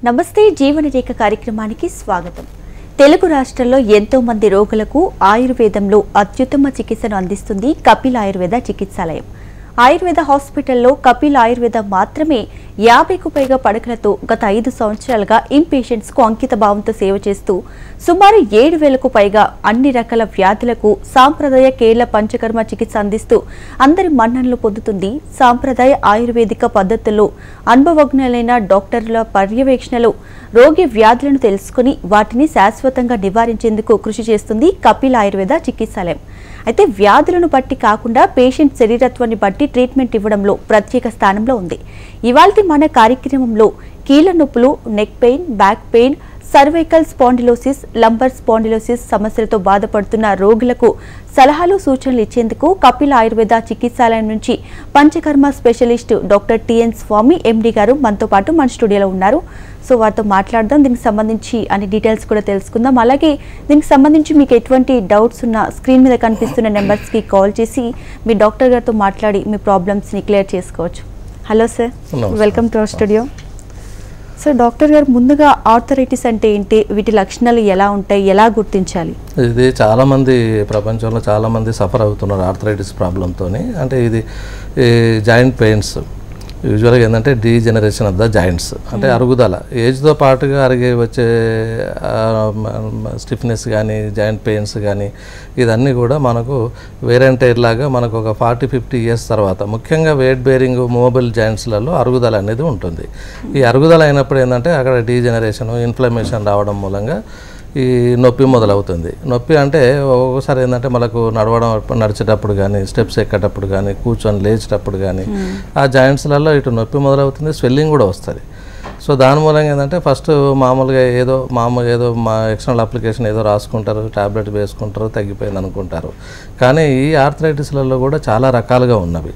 నమస్తే జీవన రేఖ కార్యక్రమానికి స్వాగతం. తెలుగు రాష్ట్రాల్లో ఎంతో మంది రోగులకు ఆయుర్వేదంలో అత్యుత్తమ చికిత్సను అందిస్తుంది కపిల్ ఆయుర్వేద చికిత్సాలయం. ఆయుర్వేద హాస్పిటల్లో కపిల్ ఆయుర్వేద మాత్రమే 50కు పైగా పడకలతో గత 5 సంవత్సరాలుగా ఇన్పేషెంట్స్కు అంకిత భావంతో సేవ చేస్తూ సుమారు 7,000కు పైగా అన్ని రకాల వ్యాధులకు సాంప్రదాయ కేరళ పంచకర్మ చికిత్స అందిస్తూ అందరి మన్ననలు పొందుతుంది. సాంప్రదాయ ఆయుర్వేదిక పద్ధతుల్లో అనుభవజ్ఞులైన డాక్టర్ల పర్యవేక్షణలో రోగి వ్యాధులను తెలుసుకుని వాటిని శాశ్వతంగా నివారించేందుకు కృషి చేస్తుంది కపిల్ ఆయుర్వేద చికిత్సాలయం. అయితే వ్యాధులను బట్టి కాకుండా పేషెంట్ శరీరత్వాన్ని బట్టి ట్రీట్మెంట్ ఇవ్వడంలో ప్రత్యేక స్థానంలో ఉంది. ఇవాల్టి మన కార్యక్రమంలో కీళ్ల నొప్పులు, neck pain, back pain, cervical spondylosis, lumbar spondylosis సమస్యలతో బాధపడుతున్న రోగులకు సలహాలు, సూచనలు ఇచ్చేందుకు కపిల్ ఆయుర్వేద చికిత్సాలయం నుంచి పంచకర్మ స్పెషలిస్ట్ డాక్టర్ టిఎన్ స్వామి ఎండి గారు మనతో పాటు మన స్టూడియోలో ఉన్నారు. సో వారితో మాట్లాడదాం. దీనికి సంబంధించి అన్ని డీటెయిల్స్ కూడా తెలుసుకుందాం. అలాగే దీనికి సంబంధించి మీకు ఎటువంటి డౌట్స్ ఉన్నా స్క్రీన్ మీద కనిపిస్తున్న నెంబర్స్కి కాల్ చేసి మీ డాక్టర్ గారితో మాట్లాడి మీ ప్రాబ్లమ్స్ని క్లియర్ చేసుకోవచ్చు. Hello sir, welcome to our studio. Sir, doctor గారు ముందుగా ఆర్థరైటిస్ అంటే ఏంటి, వీటి లక్షణాలు ఎలా ఉంటాయి, ఎలా గుర్తించాలి? ఇది చాలామంది ప్రపంచంలో చాలామంది సఫర్ అవుతున్నారు ఆర్థరైటిస్ ప్రాబ్లంతో. అంటే ఇది జాయింట్ పెయిన్స్ యూజువల్గా ఏంటంటే డీజనరేషన్ ఆఫ్ ద జాయింట్స్, అంటే అరుగుదల, ఏజ్తో పాటుగా అరిగే వచ్చే స్టిఫ్నెస్ కానీ జాయింట్ పెయిన్స్ కానీ ఇదన్నీ కూడా మనకు వేర్ అండ్ టైర్ లాగా మనకు ఒక 40-50 ఇయర్స్ తర్వాత ముఖ్యంగా వెయిట్ బేరింగ్ మూవబుల్ జాయింట్స్లలో అరుగుదల అనేది ఉంటుంది. ఈ అరుగుదల అయినప్పుడు ఏంటంటే అక్కడ డీజనరేషన్, ఇన్ఫ్లమేషన్ రావడం మూలంగా ఈ నొప్పి మొదలవుతుంది. నొప్పి అంటే ఒక్కొక్కసారి ఏంటంటే మనకు నడిచేటప్పుడు కానీ, స్టెప్స్ ఎక్కేటప్పుడు కానీ, కూర్చొని లేచేటప్పుడు కానీ ఆ జాయింట్స్లలో ఇటు నొప్పి మొదలవుతుంది, స్వెల్లింగ్ కూడా వస్తుంది. సో దాని మూలంగా ఏంటంటే ఫస్ట్ మామూలుగా ఏదో మా ఎక్స్టర్నల్ అప్లికేషన్ ఏదో రాసుకుంటారు, ట్యాబ్లెట్ వేసుకుంటారు, తగ్గిపోయింది అనుకుంటారు. కానీ ఈ ఆర్థరైటిస్లలో కూడా చాలా రకాలుగా ఉన్నవి.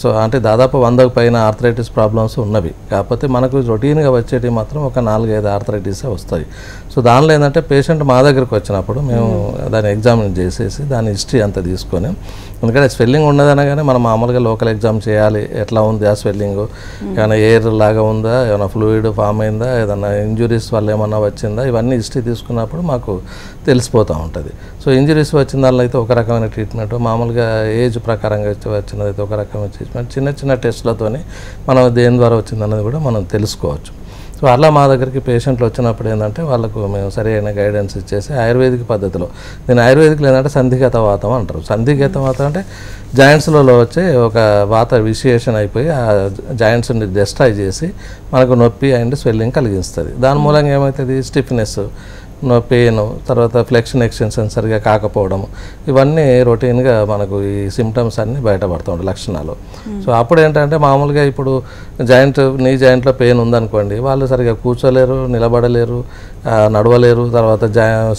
సో అంటే దాదాపు 100కు పైన ఆర్థరైటిస్ ప్రాబ్లమ్స్ ఉన్నవి. కాకపోతే మనకు రొటీన్గా వచ్చేటి మాత్రం ఒక 4-5 ఆర్థరైటిసే వస్తాయి. సో దానిలో ఏంటంటే పేషెంట్ మా దగ్గరికి వచ్చినప్పుడు మేము దాన్ని ఎగ్జామిన్ చేసేసి దాని హిస్టరీ అంతా తీసుకొని, ఎందుకంటే స్వెల్లింగ్ ఉన్నదనగానే మనం మామూలుగా లోకల్ ఎగ్జామ్ చేయాలి, ఎట్లా ఉంది ఆ స్వెల్లింగ్, ఏమైనా ఎయిర్ లాగా ఉందా, ఏమైనా ఫ్లూయిడ్ ఫామ్ అయిందా, ఏదైనా ఇంజురీస్ వల్ల ఏమన్నా వచ్చిందా, ఇవన్నీ హిస్టరీ తీసుకున్నప్పుడు మాకు తెలిసిపోతూ ఉంటుంది. సో ఇంజురీస్ వచ్చిన దానిలో అయితే ఒక రకమైన ట్రీట్మెంట్, మామూలుగా ఏజ్ ప్రకారంగా వచ్చినదైతే ఒక రకమైన ట్రీట్మెంట్, చిన్న చిన్న టెస్ట్లతోని మనం దేని ద్వారా వచ్చిందన్నది కూడా మనం తెలుసుకోవచ్చు. సో అలా మా దగ్గరికి పేషెంట్లు వచ్చినప్పుడు ఏంటంటే వాళ్ళకు మేము సరైన గైడెన్స్ ఇచ్చేసి ఆయుర్వేదిక్ పద్ధతిలో, దీని ఆయుర్వేదిక్లో ఏంటంటే సంధిగత వాతం అంటారు. సంధిగత వాతం అంటే జాయింట్స్లలో వచ్చే ఒక వాత విషయేషన్ అయిపోయి ఆ జాయింట్స్ని డిస్ట్రాయ్ చేసి మనకు నొప్పి అండ్ స్వెల్లింగ్ కలిగిస్తుంది. దాని మూలంగా ఏమవుతుంది, స్టిఫ్నెస్, పెయిన్, తర్వాత ఫ్లెక్షన్ ఎక్స్టెన్షన్ సరిగా కాకపోవడం, ఇవన్నీ రొటీన్గా మనకు ఈ సిమ్టమ్స్ అన్నీ బయటపడుతుంటాయి లక్షణాలు. సో అప్పుడు ఏంటంటే మామూలుగా ఇప్పుడు నీ జాయింట్లో పెయిన్ ఉందనుకోండి, వాళ్ళు సరిగా కూర్చోలేరు, నిలబడలేరు, నడవలేరు, తర్వాత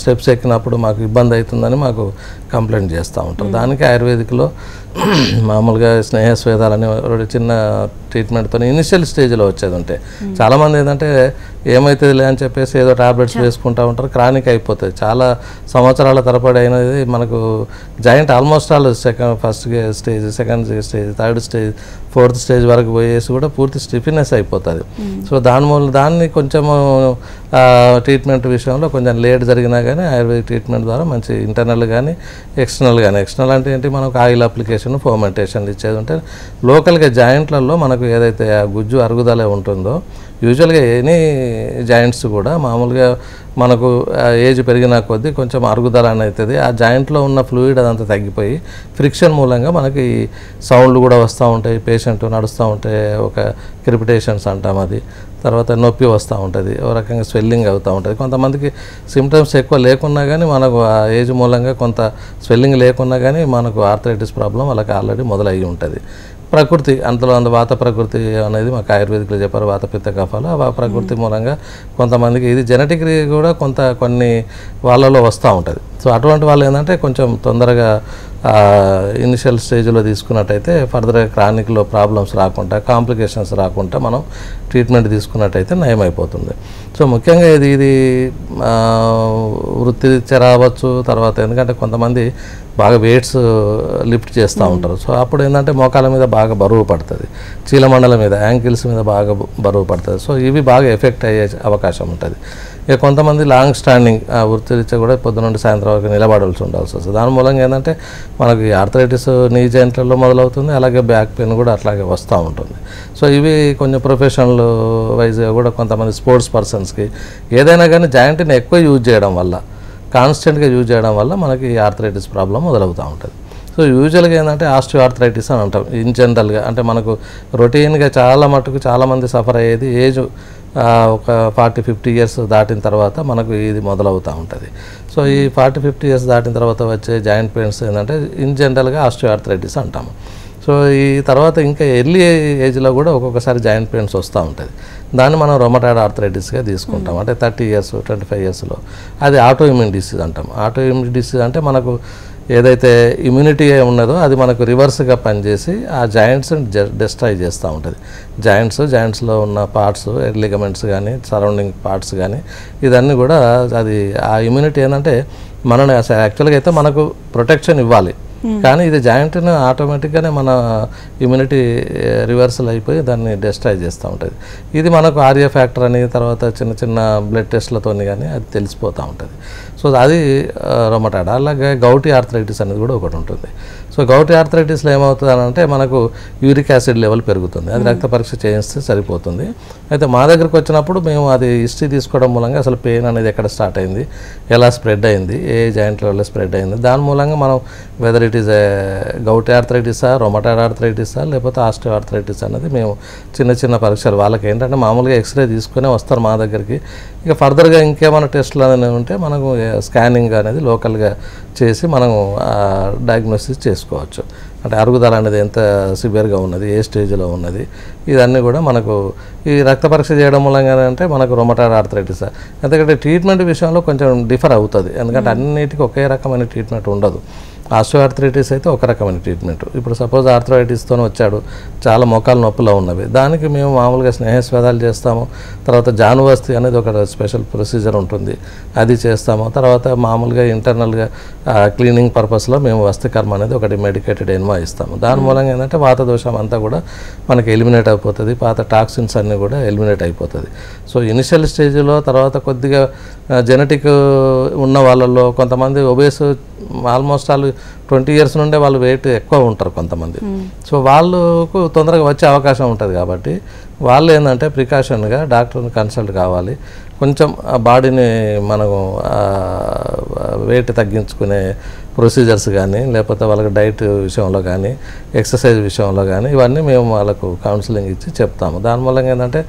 స్టెప్స్ ఎక్కినప్పుడు మాకు ఇబ్బంది అవుతుందని మాకు కంప్లైంట్ చేస్తూ ఉంటారు. దానికి ఆయుర్వేదిక్లో మామూలుగా స్నేహస్వేదాలని చిన్న ట్రీట్మెంట్తో ఇనిషియల్ స్టేజ్లో వచ్చేది ఉంటే, చాలామంది ఏంటంటే ఏమవుతుందిలే అని చెప్పేసి ఏదో టాబ్లెట్స్ వేసుకుంటూ ఉంటారు, క్రానిక్ అయిపోతుంది. చాలా సంవత్సరాల తరబడి అయినది మనకు joint almost all first stage, second stage, third stage, fourth stage వరకు పోయేసి కూడా పూర్తి స్టిఫ్నెస్ అయిపోతుంది. సో దాన్ని కొంచెము ట్రీట్మెంట్ విషయంలో కొంచెం లేట్ జరిగినా కానీ ఆయుర్వేదిక్ ట్రీట్మెంట్ ద్వారా మంచి ఇంటర్నల్ కానీ ఎక్స్టర్నల్ కానీ, ఎక్స్టర్నల్ అంటే ఏంటి, మనకు ఆయిల్ అప్లికేషన్, ఫోమెంటేషన్ ఇచ్చేది ఉంటే లోకల్గా జాయింట్లలో మనకు ఏదైతే ఆ గుజ్జు అరుగుదల ఉంటుందో, యూజువల్గా ఎనీ జాయింట్స్ కూడా మామూలుగా మనకు ఏజ్ పెరిగిన కొద్దీ కొంచెం అరుగుదల అని అవుతుంది. ఆ జాయింట్లో ఉన్న ఫ్లూయిడ్ అదంతా తగ్గిపోయి ఫ్రిక్షన్ మూలంగా మనకి సౌండ్లు కూడా వస్తూ ఉంటాయి, పేషెంట్ నడుస్తూ ఉంటే ఒక క్రిపిటేషన్స్ అంటాం అది, తర్వాత నొప్పి వస్తూ ఉంటుంది, ఒక రకంగా స్వెల్లింగ్ అవుతూ ఉంటుంది. కొంతమందికి సిమ్టమ్స్ ఎక్కువ లేకున్నా కానీ మనకు ఆ ఏజ్ మూలంగా కొంత స్వెల్లింగ్ లేకున్నా కానీ మనకు ఆర్థరైటిస్ ప్రాబ్లం వాళ్ళకి ఆల్రెడీ మొదలయ్యి ఉంటుంది. ప్రకృతి అందులో వాత ప్రకృతి అనేది మాకు ఆయుర్వేదిక్లో చెప్పారు, వాత పిత్త కఫాలు. ఆ ప్రకృతి మూలంగా కొంతమందికి ఇది జెనెటిక్ కూడా కొన్ని వాళ్ళలో వస్తూ ఉంటుంది. సో అటువంటి వాళ్ళు ఏంటంటే కొంచెం తొందరగా ఇనిషియల్ స్టేజ్లో తీసుకున్నట్టయితే ఫర్దర్గా క్రానిక్లో ప్రాబ్లమ్స్ రాకుండా, కాంప్లికేషన్స్ రాకుండా మనం ట్రీట్మెంట్ తీసుకున్నట్టయితే నయమైపోతుంది. సో ముఖ్యంగా ఇది వృత్తిరీత్యా రావచ్చు. తర్వాత ఎందుకంటే కొంతమంది బాగా వెయిట్స్ లిఫ్ట్ చేస్తూ ఉంటారు. సో అప్పుడు ఏంటంటే మోకాల మీద బాగా బరువు పడుతుంది, చీలమండల మీద, యాంకిల్స్ మీద బాగా బరువు పడుతుంది. సో ఇవి బాగా ఎఫెక్ట్ అయ్యే అవకాశం ఉంటుంది. ఇక కొంతమంది లాంగ్ స్టాండింగ్ వృత్తిరీత్యా కూడా పొద్దున నుండి సాయంత్రం వరకు నిలబడాల్సి వస్తుంది. దాని మూలంగా ఏంటంటే మనకి ఆర్థరైటిస్ నీ జాయింట్లలో మొదలవుతుంది, అలాగే బ్యాక్ పెయిన్ కూడా అట్లాగే వస్తూ ఉంటుంది. సో ఇవి కొంచెం ప్రొఫెషనల్ వైజ్గా కూడా కొంతమంది స్పోర్ట్స్ పర్సన్స్కి ఏదైనా కానీ జాయింట్ని ఎక్కువ యూజ్ చేయడం వల్ల, కాన్స్టెంట్గా యూజ్ చేయడం వల్ల మనకి ఆర్థరైటిస్ ప్రాబ్లం మొదలవుతూ ఉంటుంది. సో యూజువల్గా ఏంటంటే ఆస్టియోఆర్థరైటిస్ అని అంటాం ఇన్ జనరల్గా. అంటే మనకు రొటీన్గా చాలా మటుకు చాలామంది సఫర్ అయ్యేది ఏజ్ ఒక 40-50 ఇయర్స్ దాటిన తర్వాత మనకు ఇది మొదలవుతూ ఉంటుంది. సో ఈ 40-50 ఇయర్స్ దాటిన తర్వాత వచ్చే జాయింట్ పెయిన్స్ ఏంటంటే ఇన్ జనరల్గా ఆస్టియోఆర్థరైటిస్ అంటాము. సో ఈ తర్వాత ఇంకా ఎర్లీ ఏజ్లో కూడా ఒక్కొక్కసారి జాయింట్ పెయిన్స్ వస్తూ ఉంటుంది. దాన్ని మనం రొమటాయిడ్ ఆర్థరైటిస్గా తీసుకుంటాం. అంటే 30 ఇయర్స్ 25 ఇయర్స్లో అది ఆటో ఇమ్యూన్ డిసీజ్ అంటాం. ఆటో ఇమ్యూన్ డిసీజ్ అంటే మనకు ఏదైతే ఇమ్యూనిటీ ఉన్నదో అది మనకు రివర్స్గా పనిచేసి ఆ జాయింట్స్ని డిస్ట్రాయ్ చేస్తూ ఉంటుంది. జాయింట్స్లో ఉన్న పార్ట్స్, లిగమెంట్స్ కానీ, సరౌండింగ్ పార్ట్స్ కానీ, ఇదన్నీ కూడా అది ఆ ఇమ్యూనిటీ ఏంటంటే మనని యాక్చువల్గా అయితే మనకు ప్రొటెక్షన్ ఇవ్వాలి, కానీ ఇది జాయింట్ని ఆటోమేటిక్గానే మన ఇమ్యూనిటీ రివర్సల్ అయిపోయి దాన్ని డిస్ట్రాయ్ చేస్తూ ఉంటుంది. ఇది మనకు ఆర్ఏ ఫ్యాక్టర్ అని తర్వాత చిన్న చిన్న బ్లడ్ టెస్ట్లతో కానీ అది తెలిసిపోతూ ఉంటుంది. సో అది రొమటాయిడ్. అలాగే గౌటీ ఆర్థరైటిస్ అనేది కూడా ఒకటి ఉంటుంది. సో గౌటీ ఆర్థరైటిస్లో ఏమవుతుంది అని అంటే మనకు యూరిక్ యాసిడ్ లెవెల్ పెరుగుతుంది, అది రక్త పరీక్ష చేయిస్తే సరిపోతుంది. అయితే మా దగ్గరకు వచ్చినప్పుడు మేము అది హిస్టరీ తీసుకోవడం మూలంగా అసలు పెయిన్ అనేది ఎక్కడ స్టార్ట్ అయింది, ఎలా స్ప్రెడ్ అయింది, ఏ జాయింట్ లెవెల్లో స్ప్రెడ్ అయింది, దాని మూలంగా మనం వెదర్ ఇట్ ఈస్ గౌటీ ఆర్థరైటిసా, రొమటాయిడ్ ఆర్థరైటిసా, లేకపోతే ఆస్టియోఆర్థరైటిస్ అనేది మేము చిన్న చిన్న పరీక్షలు వాళ్ళకి ఏంటంటే మామూలుగా ఎక్స్రే తీసుకునే వస్తారు మా దగ్గరికి. ఇక ఫర్దర్గా ఇంకేమైనా టెస్ట్లు అనేవి ఉంటే మనకు స్కానింగ్ అనేది లోకల్గా చేసి మనం డయాగ్నోసిస్ చేసుకోవచ్చు. అంటే అరుగుదల అనేది ఎంత సివియర్గా ఉన్నది, ఏ స్టేజ్లో ఉన్నది, ఇదన్నీ కూడా మనకు ఈ రక్త పరీక్ష చేయడం మూలంగా అంటే మనకు రొమటాయిడ్ ఆర్థరైటిస్. ఎందుకంటే ట్రీట్మెంట్ విషయంలో కొంచెం డిఫర్ అవుతుంది, ఎందుకంటే అన్నిటికీ ఒకే రకమైన ట్రీట్మెంట్ ఉండదు. ఆస్టియోఆర్థరైటిస్ అయితే ఒక రకమైన ట్రీట్మెంట్. ఇప్పుడు సపోజ్ ఆర్థరైటిస్తో వచ్చాడు, చాలా మోకాలు నొప్పులో ఉన్నవి, దానికి మేము మామూలుగా స్నేహస్వేదాలు చేస్తాము. తర్వాత జానువస్తి అనేది ఒక స్పెషల్ ప్రొసీజర్ ఉంటుంది, అది చేస్తాము. తర్వాత మామూలుగా ఇంటర్నల్గా క్లీనింగ్ పర్పస్లో మేము వస్తికర్మ అనేది ఒకటి మెడికేటెడ్ ఎన్మా ఇస్తాము. దాని మూలంగా ఏంటంటే వాత దోషం అంతా కూడా మనకి ఎలిమినేట్ అయిపోతుంది, పాత టాక్సిన్స్ అన్నీ కూడా ఎలిమినేట్ అయిపోతుంది. సో ఇనిషియల్ స్టేజ్లో తర్వాత కొద్దిగా జెనెటిక్ ఉన్న వాళ్ళల్లో కొంతమంది ఒబేస్ ఆల్మోస్ట్ వాళ్ళు 20 ఇయర్స్ నుండే వాళ్ళు వెయిట్ ఎక్కువ ఉంటారు కొంతమంది. సో వాళ్ళకు తొందరగా వచ్చే అవకాశం ఉంటుంది. కాబట్టి వాళ్ళు ఏంటంటే ప్రికాషన్గా డాక్టర్ని కన్సల్ట్ కావాలి. కొంచెం ఆ బాడీని మనము వెయిట్ తగ్గించుకునే ప్రొసీజర్స్ కానీ, లేకపోతే వాళ్ళకి డైట్ విషయంలో కానీ, ఎక్సర్సైజ్ విషయంలో కానీ, ఇవన్నీ మేము వాళ్ళకు కౌన్సిలింగ్ ఇచ్చి చెప్తాము. దానివల్ల ఏంటంటే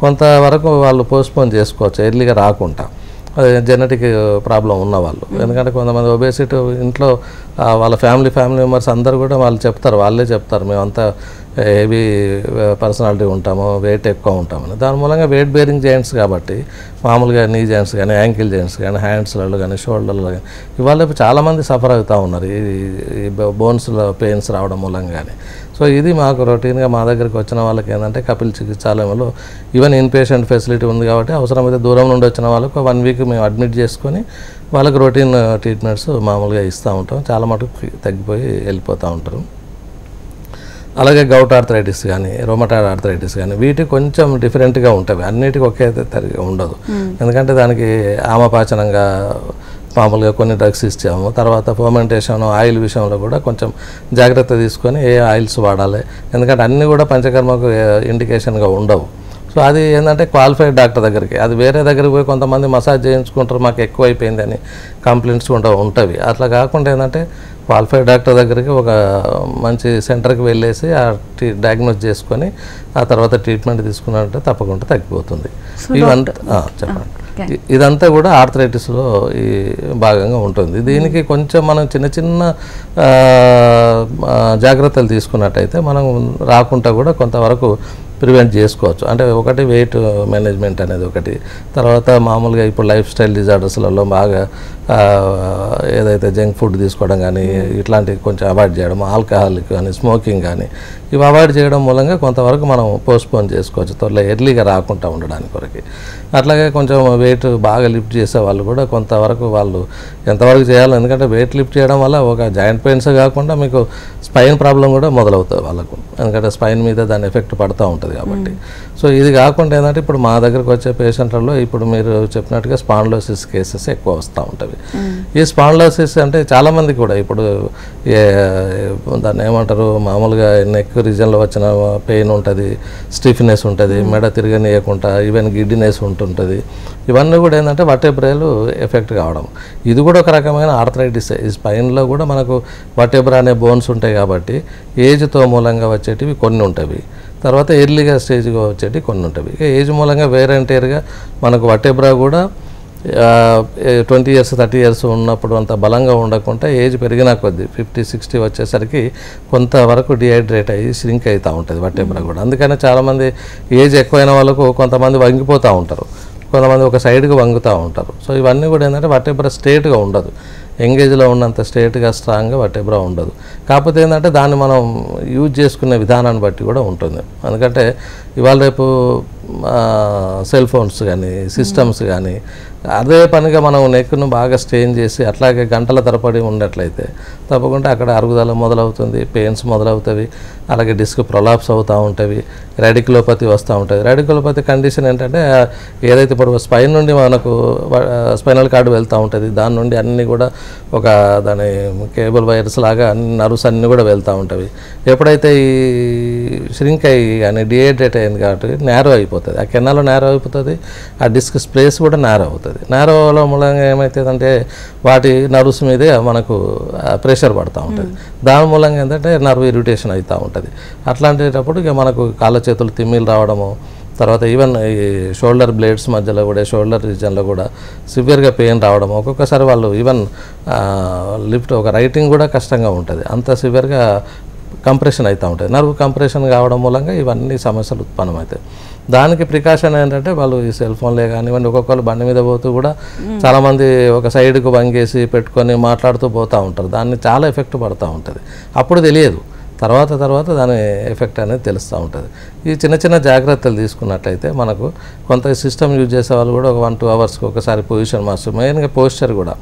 కొంతవరకు వాళ్ళు పోస్ట్పోన్ చేసుకోవచ్చు ఎర్లీగా రాకుండా, జెనెటిక్ ప్రాబ్లం ఉన్నవాళ్ళు. ఎందుకంటే కొంతమంది ఒబేసిటీ ఇంట్లో వాళ్ళ ఫ్యామిలీ మెంబర్స్ అందరూ కూడా వాళ్ళే చెప్తారు మేమంతా హెవీ పర్సనాలిటీ ఉంటాము, వెయిట్ ఎక్కువ ఉంటామని. దాని మూలంగా వెయిట్ బేరింగ్ జాయింట్స్ కాబట్టి మామూలుగా నీ జాయింట్స్ కానీ, యాంకిల్ జాయింట్స్ కానీ, హ్యాండ్స్లలో కానీ, షోల్డర్లో కానీ ఇవాళ చాలామంది సఫర్ అవుతూ ఉన్నారు ఈ బోన్స్లో పెయిన్స్ రావడం మూలంగా కానీ. సో ఇది మాకు రొటీన్గా మా దగ్గరికి వచ్చిన వాళ్ళకి ఏంటంటే కపిల్ చికిత్సాలయంలో ఈవెన్ ఇన్ పేషెంట్ ఫెసిలిటీ ఉంది కాబట్టి అవసరమైతే దూరం నుండి వచ్చిన వాళ్ళకు 1 వీక్ మేము అడ్మిట్ చేసుకొని వాళ్ళకి రొటీన్ ట్రీట్మెంట్స్ మామూలుగా ఇస్తూ ఉంటాం. చాలా మటుకు తగ్గిపోయి వెళ్ళిపోతూ ఉంటారు. అలాగే గౌట్ ఆర్థరైటిస్ కానీ, రొమటాయిడ్ ఆర్థరైటిస్ కానీ వీటికి కొంచెం డిఫరెంట్గా ఉంటాయి, అన్నిటికీ ఒకే తరిగా ఉండదు. ఎందుకంటే దానికి ఆమపాచనంగా మామూలుగా కొన్ని డ్రగ్స్ ఇచ్చాము. తర్వాత ఫర్మెంటేషన్ ఆయిల్ విషయంలో కూడా కొంచెం జాగ్రత్త తీసుకొని ఏ ఆయిల్స్ వాడాలి, ఎందుకంటే అన్నీ కూడా పంచకర్మకు ఇండికేషన్గా ఉండవు. సో అది ఏంటంటే క్వాలిఫైడ్ డాక్టర్ దగ్గరికి, అది వేరే దగ్గరికి పోయి కొంతమంది మసాజ్ చేయించుకుంటారు మాకు ఎక్కువ అయిపోయిందని కంప్లైంట్స్ కూడా ఉంటాయి. అట్లా కాకుండా ఏంటంటే క్వాలిఫైడ్ డాక్టర్ దగ్గరికి ఒక మంచి సెంటర్కి వెళ్ళేసి ఆ డయాగ్నోస్ చేసుకొని ఆ తర్వాత ట్రీట్మెంట్ తీసుకున్నట్టే తప్పకుండా తగ్గిపోతుంది. ఇవంతా చెప్పండి. ఇదంతా కూడా ఆర్థరైటిస్లో ఈ భాగంగా ఉంటుంది. దీనికి కొంచెం మనం చిన్న చిన్న జాగ్రత్తలు తీసుకున్నట్టయితే మనం రాకుండా కూడా కొంతవరకు ప్రివెంట్ చేసుకోవచ్చు. అంటే ఒకటి వెయిట్ మేనేజ్మెంట్ అనేది ఒకటి, తర్వాత మామూలుగా ఇప్పుడు లైఫ్ స్టైల్ డిజార్డర్స్లలో బాగా ఏదైతే జంక్ ఫుడ్ తీసుకోవడం కానీ ఇట్లాంటివి కొంచెం అవాయిడ్ చేయడం, ఆల్కహాల్ కానీ స్మోకింగ్ కానీ ఇవి అవాయిడ్ చేయడం మూలంగా కొంతవరకు మనం పోస్ట్పోన్ చేసుకోవచ్చు, త్వరలో ఎర్లీగా రాకుండా ఉండడానికి కొరకు. అట్లాగే కొంచెం వెయిట్ బాగా లిఫ్ట్ చేసే వాళ్ళు కూడా కొంతవరకు వాళ్ళు ఎంతవరకు చేయాలి, ఎందుకంటే వెయిట్ లిఫ్ట్ చేయడం వల్ల ఒక జాయింట్ పెయిన్స్ కాకుండా మీకు స్పైన్ ప్రాబ్లం కూడా మొదలవుతుంది వాళ్ళకు, ఎందుకంటే స్పైన్ మీద దాని ఎఫెక్ట్ పడుతూ ఉంటుంది కాబట్టి. సో ఇది కాకుండా ఏంటంటే ఇప్పుడు మా దగ్గరకు వచ్చే పేషెంట్లలో ఇప్పుడు మీరు చెప్పినట్టుగా స్పాండిలోసిస్ కేసెస్ ఎక్కువ వస్తూ ఉంటుంది. ఈ స్పాండిలోసిస్ అంటే చాలామంది కూడా ఇప్పుడు దాన్ని ఏమంటారు, మామూలుగా నెక్ రీజన్లో వచ్చిన పెయిన్ ఉంటుంది, స్టిఫ్నెస్ ఉంటుంది, మెడ తిరగనీయకుండా ఈవెన్ గిడ్డినెస్ ఉంటుంటుంది. ఇవన్నీ కూడా ఏంటంటే వర్టెబ్రాలు ఎఫెక్ట్ కావడం, ఇది కూడా ఒక రకమైన ఆర్థరైటిస్. ఈ స్పైన్లో కూడా మనకు వర్టెబ్రా అనే బోన్స్ ఉంటాయి కాబట్టి ఏజ్తో మూలంగా వచ్చేటివి కొన్ని ఉంటాయి, తర్వాత ఎర్లీగా స్టేజ్గా వచ్చేటివి కొన్ని ఉంటాయి. ఇక ఏజ్ మూలంగా వేర్ అండ్ టేర్గా మనకు వర్టెబ్రా కూడా 20 years 30 years ఉన్నప్పుడు అంత బలంగా ఉండకుండా ఏజ్ పెరిగినా కొద్దీ 50-60 వచ్చేసరికి కొంతవరకు డిహైడ్రేట్ అయ్యి ష్రింక్ అవుతూ ఉంటుంది వర్టెబ్రా కూడా. అందుకనే చాలామంది ఏజ్ ఎక్కువైన వాళ్ళకు కొంతమంది వంగిపోతూ ఉంటారు, కొంతమంది ఒక సైడ్కి వంగుతూ ఉంటారు. సో ఇవన్నీ కూడా ఏంటంటే వర్టెబ్రా స్ట్రేట్గా ఉండదు, ఎంగేజ్లో ఉన్నంత స్ట్రేట్గా స్ట్రాంగ్గా వర్టెబ్రా ఉండదు. కాకపోతే ఏంటంటే దాన్ని మనం యూజ్ చేసుకునే విధానాన్ని బట్టి కూడా ఉంటుంది. ఎందుకంటే ఇవాళ రేపు సెల్ ఫోన్స్ కానీ సిస్టమ్స్ కానీ అదే పనిగా మనం నెక్ను బాగా స్ట్రెయిన్ చేసి అట్లాగే గంటల తరబడి ఉన్నట్లయితే తప్పకుండా అక్కడ అరుగుదల మొదలవుతుంది, పెయిన్స్ మొదలవుతాయి, అలాగే డిస్క్ ప్రొలాప్స్ అవుతూ ఉంటాయి, రాడికులోపతి వస్తూ ఉంటుంది. రాడికులోపతి కండిషన్ ఏంటంటే ఏదైతే ఇప్పుడు స్పైన్ నుండి మనకు స్పైనల్ కార్డు వెళ్తూ ఉంటుంది, దాని నుండి అన్నీ కూడా ఒక దాని కేబుల్ వైర్స్ లాగా అన్ని నర్వ్స్ అన్నీ కూడా వెళ్తూ ఉంటాయి. ఎప్పుడైతే ఈ ష్రింక్ అయ్యి కానీ డిహైడ్రేట్ అయింది కాబట్టి నేరో అయిపోతుంది, ఆ కెనాల్లో నేరో అయిపోతుంది, ఆ డిస్క్ స్పేస్ కూడా నేరో అవుతుంది. నేరోలో మూలంగా ఏమవుతుందంటే వాటి నర్వ్స్ మీదే మనకు ప్రెషర్ పడుతూ ఉంటుంది, దాని మూలంగా ఏంటంటే నర్వ్ ఇరిటేషన్ అవుతూ ఉంటుంది. అట్లాంటప్పుడు ఇక మనకు కాళ్ళ చేతులు తిమ్మిలు రావడము, తర్వాత ఈవెన్ ఈ షోల్డర్ బ్లేడ్స్ మధ్యలో కూడా షోల్డర్ రీజన్లో కూడా సివియర్గా పెయిన్ రావడం, ఒక్కొక్కసారి వాళ్ళు ఈవెన్ లిఫ్ట్ ఒక రైటింగ్ కూడా కష్టంగా ఉంటుంది, అంత సివియర్గా కంప్రెషన్ అవుతూ ఉంటుంది. నర్వ్ కంప్రెషన్ కావడం మూలంగా ఇవన్నీ సమస్యలు ఉత్పన్నమవుతాయి. దానికి ప్రికాషన్ ఏంటంటే వాళ్ళు ఈ సెల్ ఫోన్లే కానివ్వండి, ఒక్కొక్కరు బండి మీద పోతూ కూడా చాలామంది ఒక సైడ్కు వంగేసి పెట్టుకొని మాట్లాడుతూ పోతూ ఉంటారు, దాన్ని చాలా ఎఫెక్ట్ పడుతూ ఉంటుంది. అప్పుడు తెలియదు, తర్వాత దాని ఎఫెక్ట్ అనేది తెలుస్తూ ఉంటుంది. ఈ చిన్న చిన్న జాగ్రత్తలు తీసుకున్నట్లయితే మనకు కొంత సిస్టమ్ యూజ్ చేసే వాళ్ళు కూడా ఒక 1-2 అవర్స్కి ఒకసారి పొజిషన్ మార్చు, మెయిన్గా పోస్చర్ కూడా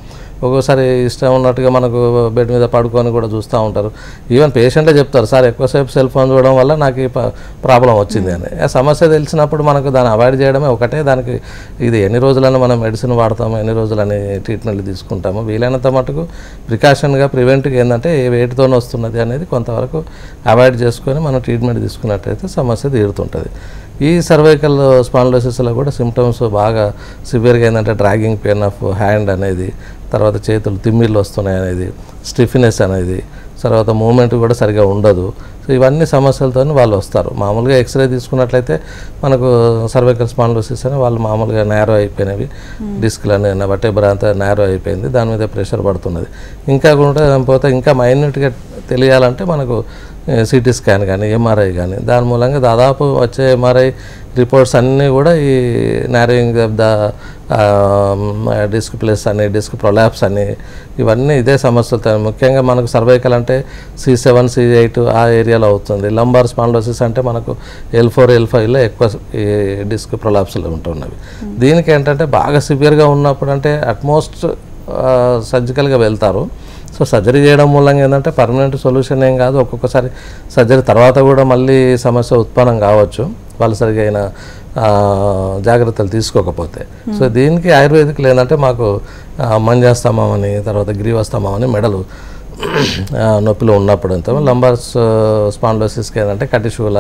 ఒక్కోసారి ఇష్టం ఉన్నట్టుగా మనకు బెడ్ మీద పడుకొని కూడా చూస్తూ ఉంటారు. ఈవెన్ పేషెంటే చెప్తారు, సార్ ఎక్కువసేపు సెల్ ఫోన్ చూడడం వల్ల నాకు ఈ ప్రాబ్లం వచ్చింది అని. ఆ సమస్య తెలిసినప్పుడు మనకు దాన్ని అవాయిడ్ చేయడమే ఒకటే దానికి. ఇది ఎన్ని రోజులని మనం మెడిసిన్ వాడతాము, ఎన్ని రోజులని ట్రీట్మెంట్లు తీసుకుంటాము, వీలైనంత మటుకు ప్రికాషన్గా ప్రివెంట్గా ఏంటంటే ఏ వేటితో వస్తున్నది అనేది కొంతవరకు అవాయిడ్ చేసుకొని మనం ట్రీట్మెంట్ తీసుకున్నట్టయితే సమస్య తీరుతుంటుంది. ఈ సర్వైకల్ స్పాండిలోసిస్లో కూడా సిమ్టమ్స్ బాగా సివియర్గా ఏంటంటే డ్రాగింగ్ పెయిన్ ఆఫ్ హ్యాండ్ అనేది, తర్వాత చేతులు తిమ్మిళ్ళు వస్తున్నాయి అనేది, స్టిఫ్నెస్ అనేది, తర్వాత మూమెంట్ కూడా సరిగా ఉండదు. సో ఇవన్నీ సమస్యలతో వాళ్ళు వస్తారు. మామూలుగా ఎక్స్రే తీసుకున్నట్లయితే మనకు సర్వైకల్ స్పాండిలోసిస్ అని వాళ్ళు మామూలుగా నేరో అయిపోయినవి, డిస్క్లని వర్టెబ్రా అంతా నేరో అయిపోయింది, దాని మీద ప్రెషర్ పడుతున్నది. ఇంకా కూడా పోతే ఇంకా మైన్యూట్గా తెలియాలంటే మనకు సిటీ స్కాన్ కానీ ఎంఆర్ఐ కానీ, దాని మూలంగా దాదాపు వచ్చే ఎంఆర్ఐ రిపోర్ట్స్ అన్నీ కూడా ఈ narrowing of the disc plus అని, డిస్క్ ప్రొలాప్స్ అని, ఇవన్నీ ఇదే సమస్యలతో. ముఖ్యంగా మనకు సర్వైకల్ అంటే C7 C8 ఆ ఏరియాలో అవుతుంది. లంబార్ స్పాండిలోసిస్ అంటే మనకు L4 L5లో ఎక్కువ ఈ డిస్క్ ప్రొలాప్స్లు ఉంటున్నవి. దీనికి ఏంటంటే బాగా సివియర్గా ఉన్నప్పుడు అంటే అట్మోస్ట్ సర్జికల్గా వెళ్తారు. సో సర్జరీ చేయడం మూలంగా ఏంటంటే పర్మనెంట్ సొల్యూషన్ ఏం కాదు, ఒక్కొక్కసారి సర్జరీ తర్వాత కూడా మళ్ళీ సమస్య ఉత్పన్నం కావచ్చు వాళ్ళు సరిగా అయిన జాగ్రత్తలు తీసుకోకపోతే. సో దీనికి ఆయుర్వేదిక్లు ఏంటంటే మాకు మంజాస్తమం అని, తర్వాత గ్రీవస్తమం అని మెడలు నొప్పిలో ఉన్నప్పుడు అంతా, లంబార్ స్పాండిలోసిస్కి ఏంటంటే కటిశూల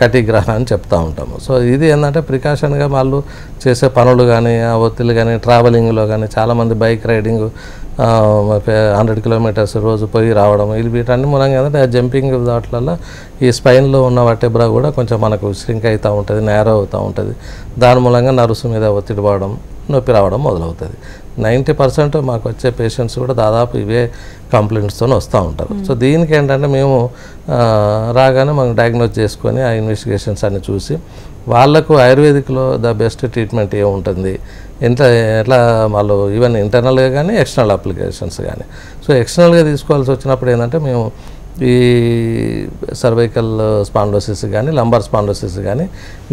కటిగ్రహ అని చెప్తూ ఉంటాము. సో ఇది ఏంటంటే ప్రికాషన్గా వాళ్ళు చేసే పనులు కానీ, ఆ ఒత్తిళ్ళు కానీ, ట్రావెలింగ్లో కానీ చాలామంది బైక్ రైడింగ్ 100 kilometers రోజు పోయి రావడం, ఇది వీటన్ని మూలంగా ఏంటంటే ఆ జంపింగ్ దాట్లలో ఈ స్పైన్లో ఉన్న వర్టెబ్రా కూడా కొంచెం మనకు ష్రింక్ అవుతూ ఉంటుంది, నేరో అవుతూ ఉంటుంది, దాని మూలంగా నర్వ్స్ మీద ఒత్తిడి పడడం, నొప్పి రావడం మొదలవుతుంది. 90% మాకు వచ్చే పేషెంట్స్ కూడా దాదాపు ఇవే కంప్లైంట్స్తో వస్తూ ఉంటారు. సో దీనికి ఏంటంటే మేము రాగానే మనం డయాగ్నోస్ చేసుకొని ఆ ఇన్వెస్టిగేషన్స్ అన్ని చూసి వాళ్ళకు ఆయుర్వేదిక్లో ద బెస్ట్ ట్రీట్మెంట్ ఏముంటుంది, ఎట్లా వాళ్ళు ఈవెన్ ఇంటర్నల్గా కానీ ఎక్స్టర్నల్ అప్లికేషన్స్ కానీ. సో ఎక్స్టర్నల్గా తీసుకోవాల్సి వచ్చినప్పుడు ఏంటంటే మేము ఈ సర్వైకల్ స్పాండోసిస్ కానీ లంబార్ స్పాండోసిస్ కానీ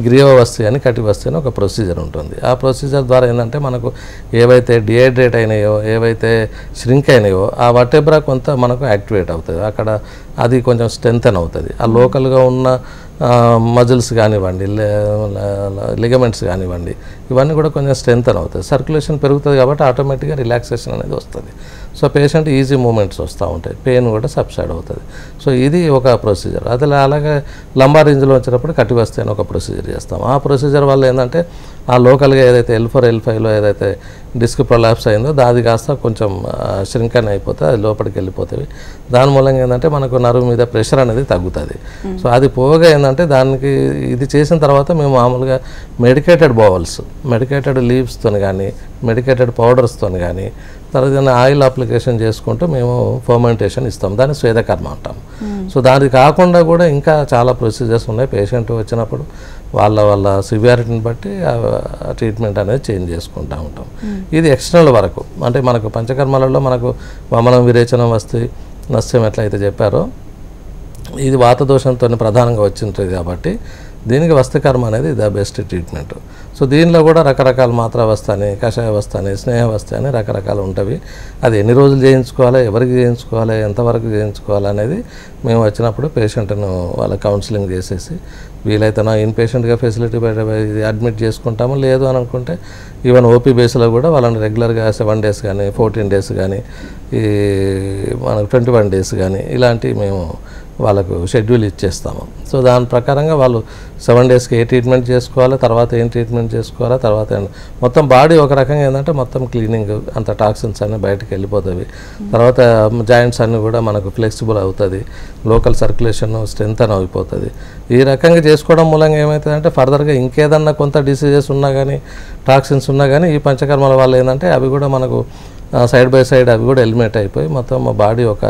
గ్రీవవస్థి కానీ కటివస్థి అని ఒక ప్రొసీజర్ ఉంటుంది. ఆ ప్రొసీజర్ ద్వారా ఏంటంటే మనకు ఏవైతే డిహైడ్రేట్ అయినాయో ఏవైతే ష్రింక్ అయినాయో ఆ వర్టెబ్రా కొంత మనకు యాక్టివేట్ అవుతుంది, అక్కడ అది కొంచెం స్ట్రెంథెన్ అవుతుంది. ఆ లోకల్గా ఉన్న మజిల్స్ కానివ్వండి, లిగమెంట్స్ కానివ్వండి, ఇవన్నీ కూడా కొంచెం స్ట్రెంథెన్ అవుతుంది, సర్క్యులేషన్ పెరుగుతుంది కాబట్టి ఆటోమేటిక్గా రిలాక్సేషన్ అనేది వస్తుంది. సో పేషెంట్ ఈజీ మూమెంట్స్ వస్తూ ఉంటాయి, పెయిన్ కూడా సబ్సైడ్ అవుతుంది. సో ఇది ఒక ప్రొసీజర్. అలాగే లంబార్ రేంజ్లో వచ్చినప్పుడు కటివస్థి అని ఒక ప్రొసీజర్ చేస్తాం. ఆ ప్రొసీజర్ వల్ల ఏంటంటే ఆ లోకల్గా ఏదైతే L4 L5లో ఏదైతే డిస్క్ ప్రొలాప్స్ అయిందో అది కాస్త కొంచెం ష్రింకన్ అయిపోతే అది లోపలికి వెళ్ళిపోతుంది. దాని మూలంగా ఏంటంటే మనకు నరువు మీద ప్రెషర్ అనేది తగ్గుతుంది. సో అది పోగా ఏంటంటే దానికి ఇది చేసిన తర్వాత మేము మామూలుగా మెడికేటెడ్ బౌవల్స్, మెడికేటెడ్ లీవ్స్తో కానీ మెడికేటెడ్ పౌడర్స్తో కానీ తర్వాత ఆయిల్ అప్లికేషన్ చేసుకుంటూ మేము ఫర్మెంటేషన్ ఇస్తాం, దాన్ని స్వేదకర్మ అంటాం. సో దానికి కాకుండా కూడా ఇంకా చాలా ప్రొసీజర్స్ ఉన్నాయి. పేషెంట్ వచ్చినప్పుడు వాళ్ళ సివియారిటీని బట్టి ట్రీట్మెంట్ అనేది చేంజ్ చేసుకుంటూ ఉంటాం. ఇది ఎక్స్టర్నల్ వరకు, అంటే మనకు పంచకర్మలలో మనకు వమనం విరేచనం వస్తే నస్యం ఎట్లయితే చెప్పారో ఇది వాతదోషంతో ప్రధానంగా వచ్చింటుంది కాబట్టి దీనికి వస్తికర్మ అనేది ద బెస్ట్ ట్రీట్మెంట్. సో దీనిలో కూడా రకరకాల మాత్రావస్థ అని, కషాయవస్థ అని, స్నేహవస్థ అని రకరకాలు ఉంటాయి. అది ఎన్ని రోజులు చేయించుకోవాలి, ఎవరికి చేయించుకోవాలి, ఎంతవరకు చేయించుకోవాలి అనేది మేము వచ్చినప్పుడు పేషెంట్ను వాళ్ళ కౌన్సిలింగ్ చేసేసి వీలైతే ఇన్ పేషెంట్గా ఫెసిలిటీ అడ్మిట్ చేసుకుంటాము. లేదు అని అనుకుంటే ఈవెన్ ఓపీ బేస్లో కూడా వాళ్ళని రెగ్యులర్గా 7 days కానీ 14 days కానీ ఈ మనకు 21 days కానీ ఇలాంటివి మేము వాళ్ళకు షెడ్యూల్ ఇచ్చేస్తాము. సో దాని ప్రకారంగా వాళ్ళు 7 daysకి ఏ ట్రీట్మెంట్ చేసుకోవాలి, తర్వాత ఏం ట్రీట్మెంట్ చేసుకోవాలా, తర్వాత మొత్తం బాడీ ఒక రకంగా ఏంటంటే మొత్తం క్లీనింగ్, అంత టాక్సిన్స్ అన్నీ బయటకు వెళ్ళిపోతాయి. తర్వాత జాయింట్స్ అన్నీ కూడా మనకు ఫ్లెక్సిబుల్ అవుతుంది, లోకల్ సర్క్యులేషన్ స్ట్రెంథన్ అయిపోతుంది. ఈ రకంగా చేసుకోవడం మూలంగా ఏమవుతుందంటే ఫర్దర్గా ఇంకేదన్నా కొంత డిసీజెస్ ఉన్నా కానీ టాక్సిన్స్ ఉన్నా కానీ ఈ పంచకర్మల వల్ల ఏంటంటే అవి కూడా మనకు సైడ్ బై సైడ్ అవి కూడా ఎలిమినేట్ అయిపోయి మొత్తం మా బాడీ ఒక